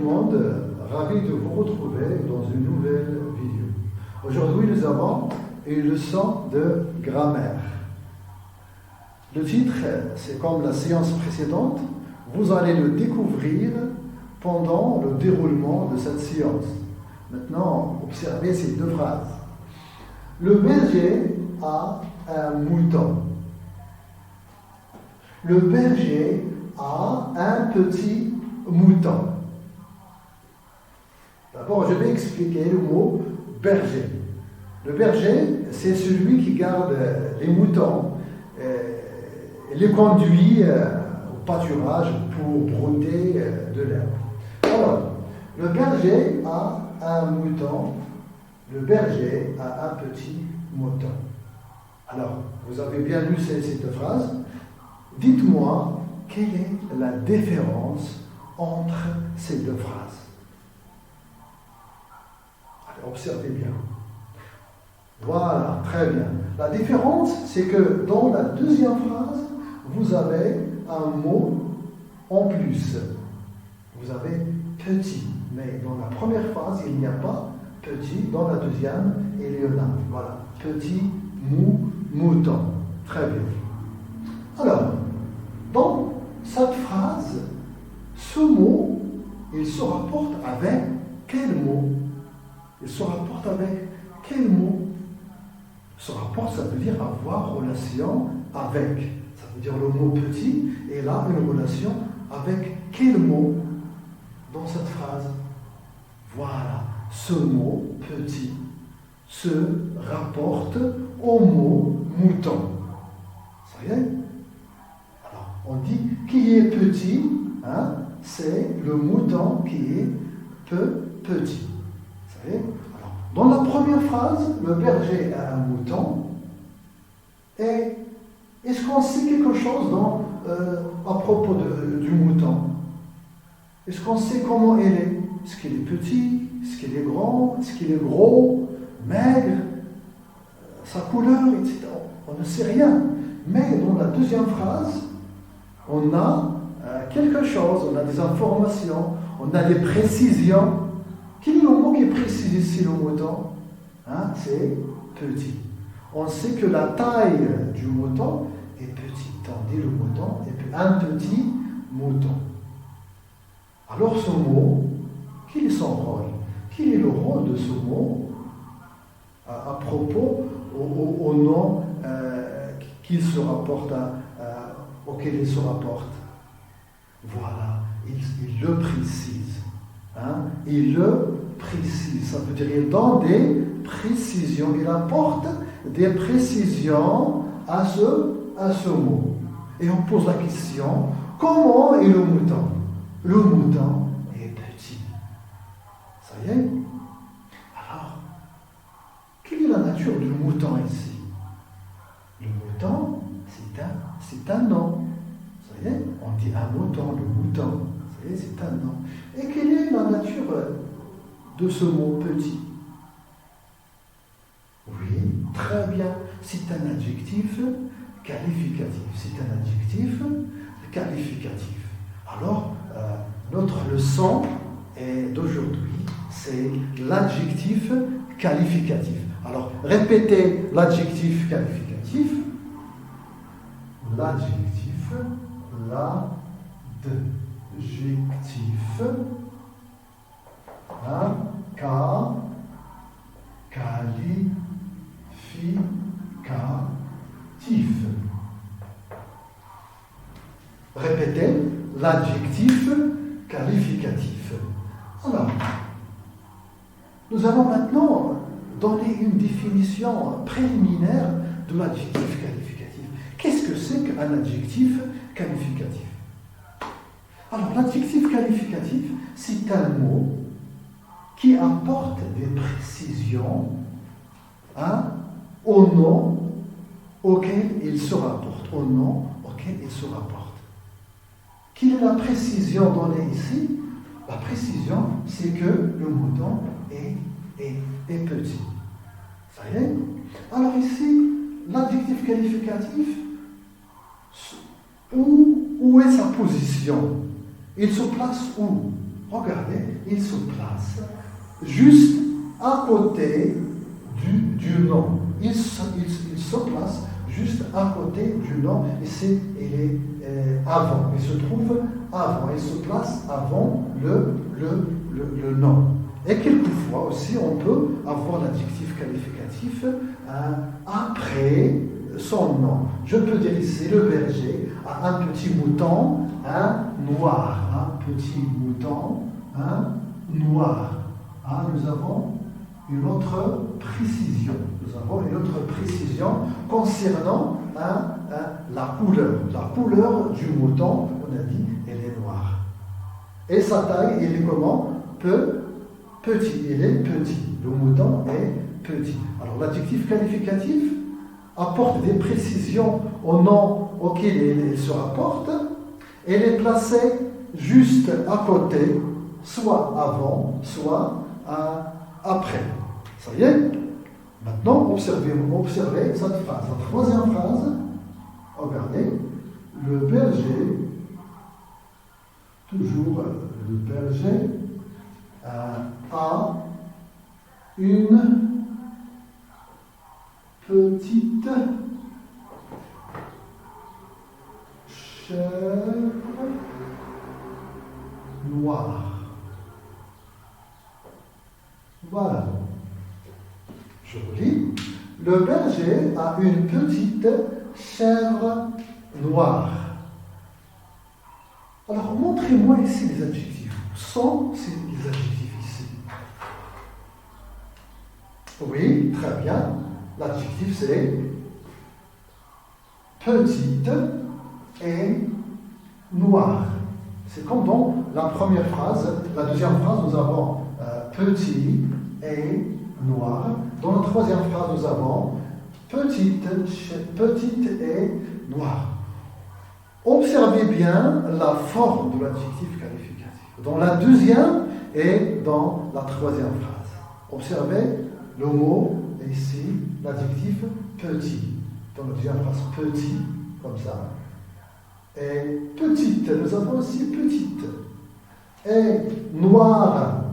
monde, ravi de vous retrouver dans une nouvelle vidéo. Aujourd'hui, nous avons une leçon de grammaire. Le titre, c'est comme la séance précédente, vous allez le découvrir pendant le déroulement de cette séance. Maintenant, observez ces deux phrases. Le berger a un mouton. Le berger a un petit mouton. D'abord, je vais expliquer le mot berger. Le berger, c'est celui qui garde les moutons et les conduit au pâturage pour brouter de l'herbe. Alors, le berger a un mouton. Le berger a un petit mouton. Alors, vous avez bien lu ces deux phrases. Dites-moi, quelle est la différence entre ces deux phrases? Allez, observez bien. Voilà, très bien. La différence, c'est que dans la deuxième phrase, vous avez un mot en plus. Vous avez petit. Mais dans la première phrase, il n'y a pas petit. Dans la deuxième, il y en a. Voilà. Petit, mouton. Très bien. Alors, dans cette phrase, ce mot, il se rapporte avec quel mot? Il se rapporte avec quel mot? Se rapporte, ça veut dire avoir relation avec. Ça veut dire le mot petit, et là, une relation avec quel mot dans cette phrase? Voilà, ce mot petit se rapporte au mot mouton. Ça y est? Alors, on dit qui est petit, hein, c'est le mouton qui est petit. Ça y est? Alors, dans la première phrase, le berger a un mouton. Et est-ce qu'on sait quelque chose à propos du mouton? Est-ce qu'on sait comment il est? Est-ce qu'il est petit? Est-ce qu'il est grand? Est-ce qu'il est gros? Maigre? Sa couleur, etc. On ne sait rien. Mais dans la deuxième phrase, on a quelque chose, on a des informations, on a des précisions. Quel est le mot qui est précis ici, le mouton? Hein, c'est petit. On sait que la taille du mouton est petite. On dit le mouton est un petit mouton. Alors ce mot, quel est son rôle? Quel est le rôle de ce mot à propos au nom qu'il se rapporte auquel il se rapporte? Voilà, il le précise. Hein? Il le précise. Ça veut dire qu'il donne des précisions. Il apporte des précisions à ce mot. Et on pose la question, comment est le mouton? Le mouton est petit. Ça y est? Alors, quelle est la nature du mouton ici? Le mouton, c'est un nom. Ça y est? On dit un mouton, le mouton. Ça y est, c'est un nom. Et quelle est la nature de ce mot petit? Oui, très bien. C'est un adjectif qualificatif. C'est un adjectif qualificatif. Alors, notre leçon d'aujourd'hui, c'est l'adjectif qualificatif. Alors, répétez l'adjectif qualificatif. L'adjectif, hein, qualificatif. Répétez l'adjectif qualificatif. Alors, nous allons maintenant donner une définition préliminaire de l'adjectif qualificatif. Qu'est-ce que c'est qu'un adjectif qualificatif? Alors, l'adjectif qualificatif, c'est un mot qui apporte des précisions, hein, au nom auquel il se rapporte. Au nom auquel il se rapporte. Quelle est la précision donnée ici? La précision, c'est que le mouton est petit. Ça y est? Alors ici, l'adjectif qualificatif, où est sa position? Il se place où? regardez, il se place juste à côté du nom. Il se place juste à côté du nom, et il est avant, il se trouve avant, il se place avant le nom. Et quelquefois aussi, on peut avoir l'adjectif qualificatif après son nom. Je peux dire ici, le berger a un petit mouton, noir. Un petit mouton, noir. Nous avons une autre précision. Nous avons une autre précision concernant la couleur. La couleur du mouton, on a dit, elle est noire. Et sa taille, elle est comment? Petit. Il est petit. Le mouton est petit. Alors l'adjectif qualificatif apporte des précisions au nom auquel il se rapporte. Elle est placée juste à côté, soit avant, soit après. Ça y est? Maintenant, observez cette phrase. La troisième phrase, regardez, le berger, toujours le berger, a une petite chèvre noire. Voilà. Je relis. Le berger a une petite chèvre noire. Alors, montrez-moi ici les adjectifs. Sont les adjectifs ici? Oui, très bien. L'adjectif, c'est petite et noire. C'est comme dans la première phrase. La deuxième phrase, nous avons petit et noir. Dans la troisième phrase, nous avons petite et noire. Observez bien la forme de l'adjectif qualificatif. Dans la deuxième et dans la troisième phrase. Observez le mot ici, l'adjectif petit. Dans la deuxième phrase, petit, comme ça. Et petite, nous avons aussi petite. Et noire,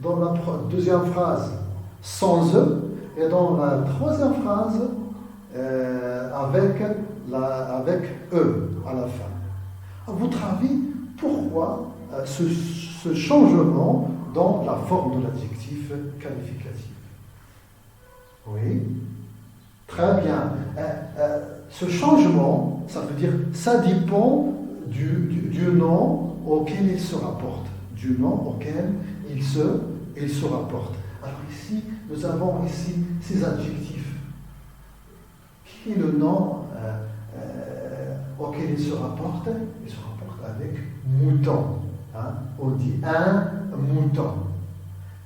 dans la deuxième phrase, sans E. Et dans la troisième phrase, avec E à la fin. À votre avis, pourquoi ce changement dans la forme de l'adjectif qualificatif? Oui, très bien. Ce changement, ça veut dire, ça dépend du nom auquel il se rapporte. Du nom auquel il se rapporte. Alors ici, nous avons ici ces adjectifs. Quel est le nom auquel il se rapporte? Il se rapporte avec mouton. On dit un mouton.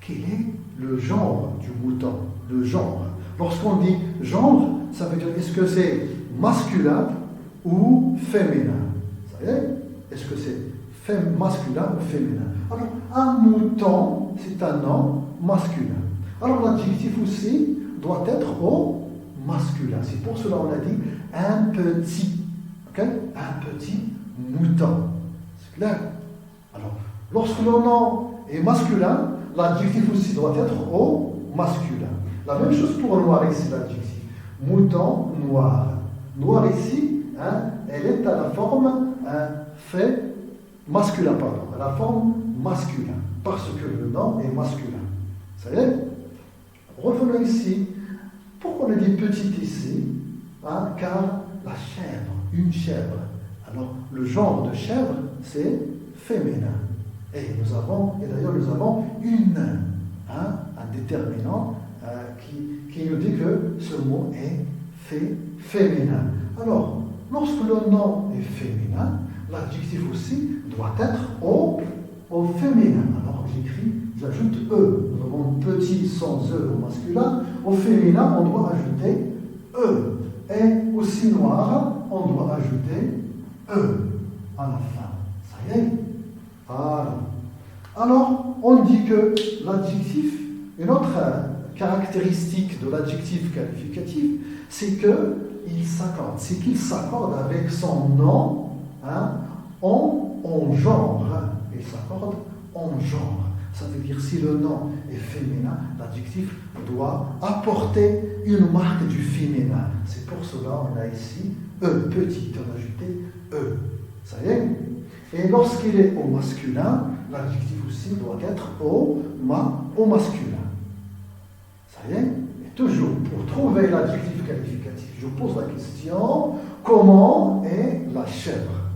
Quel est le genre du mouton? Le genre. Lorsqu'on dit genre, ça veut dire est-ce que c'est masculin ou féminin? Ça y est? Est-ce que c'est masculin ou féminin? Alors, un mouton, c'est un nom masculin. Alors, l'adjectif aussi doit être au masculin. C'est pour cela qu'on a dit un petit. Okay? Un petit mouton. C'est clair? Alors, lorsque le nom est masculin, l'adjectif aussi doit être au masculin. La même chose pour noir ici, l'adjectif. Mouton noir. Noir ici, elle est à la forme fait masculin, pardon. À la forme masculin. Parce que le nom est masculin. Ça y est? Revenons ici. Pourquoi on a dit petite ici? Car la chèvre, une chèvre. Alors, le genre de chèvre, c'est féminin. Et d'ailleurs, nous avons un déterminant qui nous dit que ce mot est féminin. Alors, lorsque le nom est féminin, l'adjectif aussi doit être au féminin. Alors, j'ajoute E. Nous avons petit sans E au masculin. Au féminin, on doit ajouter E. Et aussi noir, on doit ajouter E à la fin. Ça y est? Voilà. Alors, on dit que l'adjectif, une autre caractéristique de l'adjectif qualificatif, c'est qu'il s'accorde avec son nom en genre. Il s'accorde en genre. Ça veut dire si le nom est féminin, l'adjectif doit apporter une marque du féminin. C'est pour cela on a ici E, petit, on a ajouté E. Ça y est. Et lorsqu'il est au masculin, l'adjectif aussi doit être au masculin. Ça y est. Et toujours, pour trouver l'adjectif qualificatif, je pose la question, comment est la chèvre?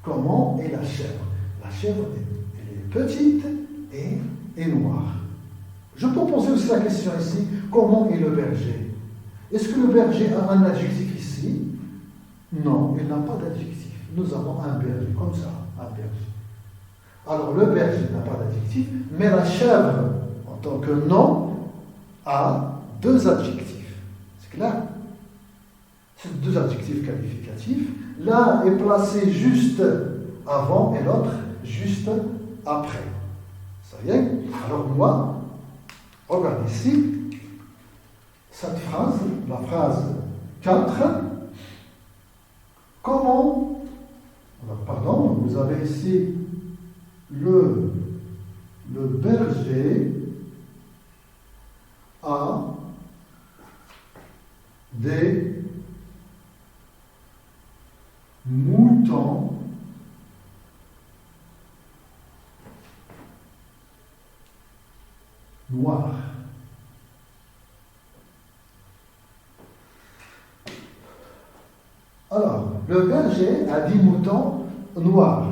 Comment est la chèvre? La chèvre, elle est petite et noire. Je peux poser aussi la question ici, comment est le berger? Est-ce que le berger a un adjectif ici? Non, il n'a pas d'adjectif. Nous avons un berger, comme ça, un berger. Alors le berger n'a pas d'adjectif, mais la chèvre, en tant que nom, a deux adjectifs. C'est clair? C'est deux adjectifs qualificatifs. L'un est placé juste avant et l'autre juste après. Ça y est? Alors moi, regarde ici, cette phrase, la phrase 4, comment, alors pardon, vous avez ici le berger a des moutons noirs. Alors, le berger a 10 moutons noirs.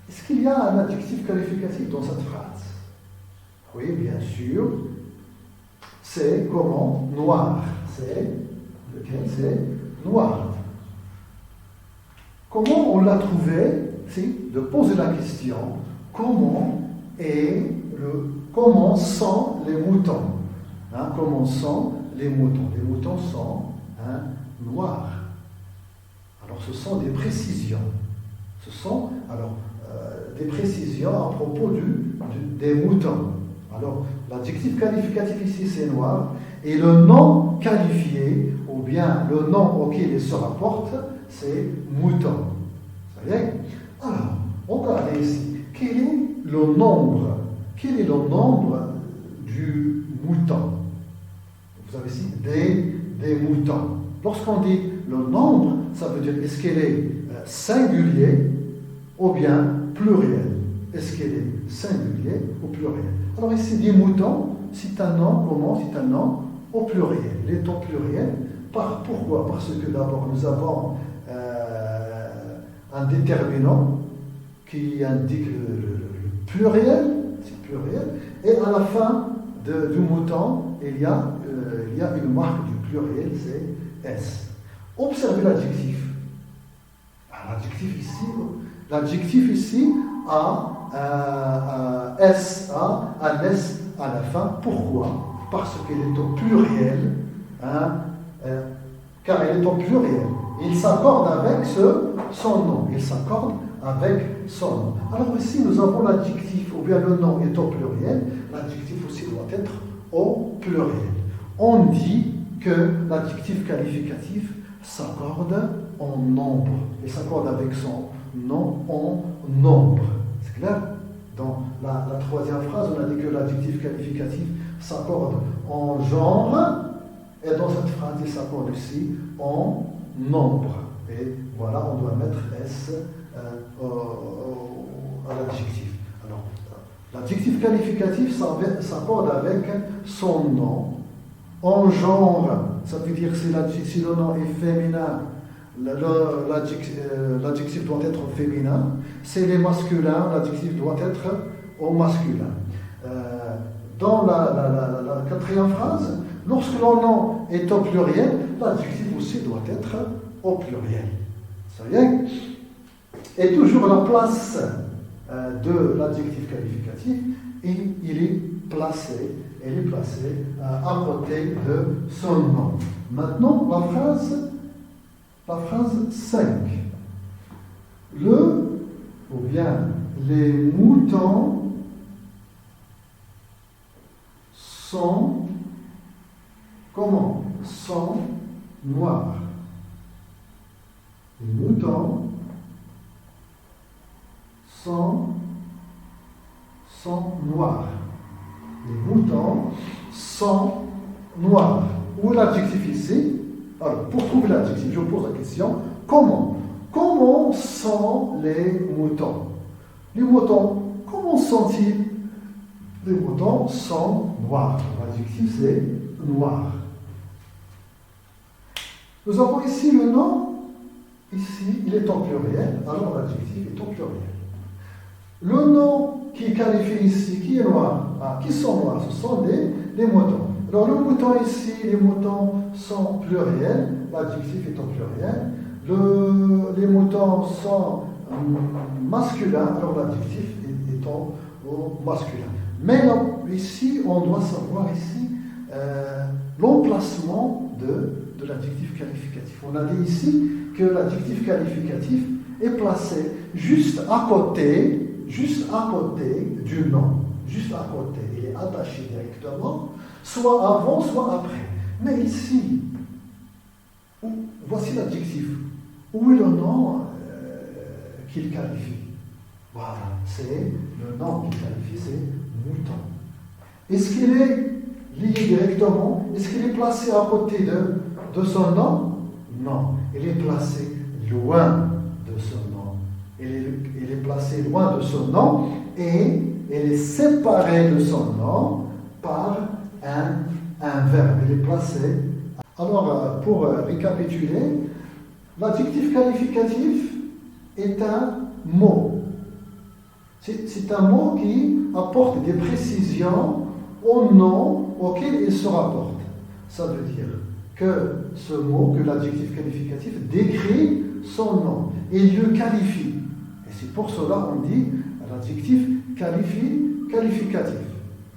Est-ce qu'il y a un adjectif qualificatif dans cette phrase? Oui, bien sûr. C'est comment? Noir. C'est lequel? C'est noir. Comment on l'a trouvé? C'est de poser la question comment sont les moutons? Comment sont les moutons? Les moutons sont noirs. Alors ce sont des précisions. Ce sont des précisions à propos des moutons. Alors l'adjectif qualificatif ici c'est noir et le nom qualifié ou bien le nom auquel il se rapporte c'est mouton. Ça y est? Alors, on va regarder ici. Quel est le nombre? Quel est le nombre du mouton? Vous avez ici des moutons. Lorsqu'on dit le nombre, ça veut dire est-ce qu'elle est singulier ou bien pluriel? Est-ce qu'elle est singulier ou pluriel? Alors ici, des moutons, c'est un nom, comment? C'est un nom au pluriel. Il est au pluriel. Pourquoi? Parce que d'abord, nous avons un déterminant qui indique le pluriel, c'est pluriel, et à la fin du mouton, il y a une marque du pluriel, c'est S. Observez l'adjectif. L'adjectif ici a S, un S à la fin. Pourquoi? Parce qu'il est au pluriel, car il est au pluriel. Il s'accorde avec son nom. Il s'accorde avec son nom. Alors ici, nous avons l'adjectif, ou bien le nom est au pluriel, l'adjectif aussi doit être au pluriel. On dit que l'adjectif qualificatif s'accorde en nombre. Il s'accorde avec son nom en nombre. C'est clair? Dans la troisième phrase, on a dit que l'adjectif qualificatif s'accorde en genre, et dans cette phrase, il s'accorde aussi en nombre. Et voilà, on doit mettre S à l'adjectif. Alors, l'adjectif qualificatif s'accorde avec son nom. En genre, ça veut dire si le nom est féminin, l'adjectif doit être féminin. Si il est masculin, l'adjectif doit être au masculin. Dans la quatrième phrase, lorsque le nom est au pluriel, l'adjectif aussi doit être au pluriel. Ça y est? Et toujours la place de l'adjectif qualificatif, il est placé à côté de son nom. Maintenant, la phrase 5. Les moutons sont noirs. Les moutons sont sont noirs. Les moutons sont noirs. Où est l'adjectif ici? Alors, pour trouver l'adjectif, je vous pose la question. Comment? Comment sont les moutons? Les moutons, comment sont-ils? Les moutons sont noirs. L'adjectif, c'est noir. Nous avons ici le nom. Ici, il est en pluriel. Alors, l'adjectif est en pluriel. Le nom qui qualifie ici, qui est noir? Qui sont noirs? Ce sont des moutons. Alors, le mouton ici, les moutons sont pluriels. L'adjectif est en pluriel. Les moutons sont masculins. Alors, l'adjectif est au masculin. Mais ici, on doit savoir ici l'emplacement de l'adjectif qualificatif. On a dit ici que l'adjectif qualificatif est placé juste à côté du nom. Juste à côté. Il est attaché directement, soit avant, soit après. Mais ici, voici l'adjectif. Où est le nom qu'il qualifie? Voilà, c'est le nom qu'il qualifie, c'est mouton. Est-ce qu'il est lié directement? Est-ce qu'il est placé à côté de son nom? Non, il est placé loin de son nom. Il est placé loin de son nom et il est séparé de son nom par un verbe. Il est placé. Alors, pour récapituler, l'adjectif qualificatif est un mot. C'est un mot qui apporte des précisions au nom auquel il se rapporte. Ça veut dire que ce mot, que l'adjectif qualificatif décrit son nom et le qualifie. Et c'est pour cela qu'on dit l'adjectif qualificatif.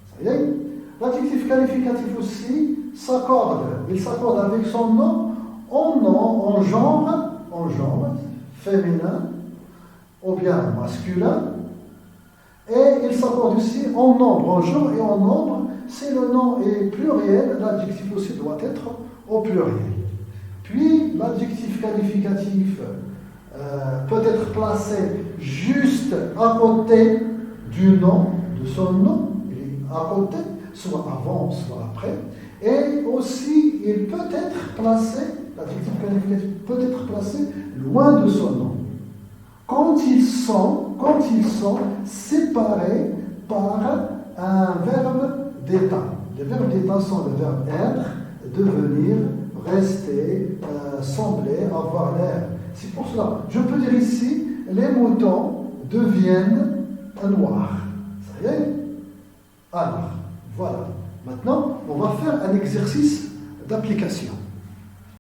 Ça y est? L'adjectif qualificatif aussi s'accorde avec son nom en genre féminin ou bien masculin. Et il s'accorde aussi en nombre, en genre et en nombre. Si le nom est pluriel, l'adjectif aussi doit être au pluriel. Puis, l'adjectif qualificatif peut être placé juste à côté du nom, de son nom. Il est à côté, soit avant, soit après. Et aussi, il peut être placé, l'adjectif qualificatif peut être placé loin de son nom. Quand ils sont séparés par un verbe d'état. Les verbes d'état sont le verbe être, devenir, rester, sembler, avoir l'air. C'est pour cela, je peux dire ici, les moutons deviennent noirs. Ça y est? Alors, voilà. Maintenant, on va faire un exercice d'application.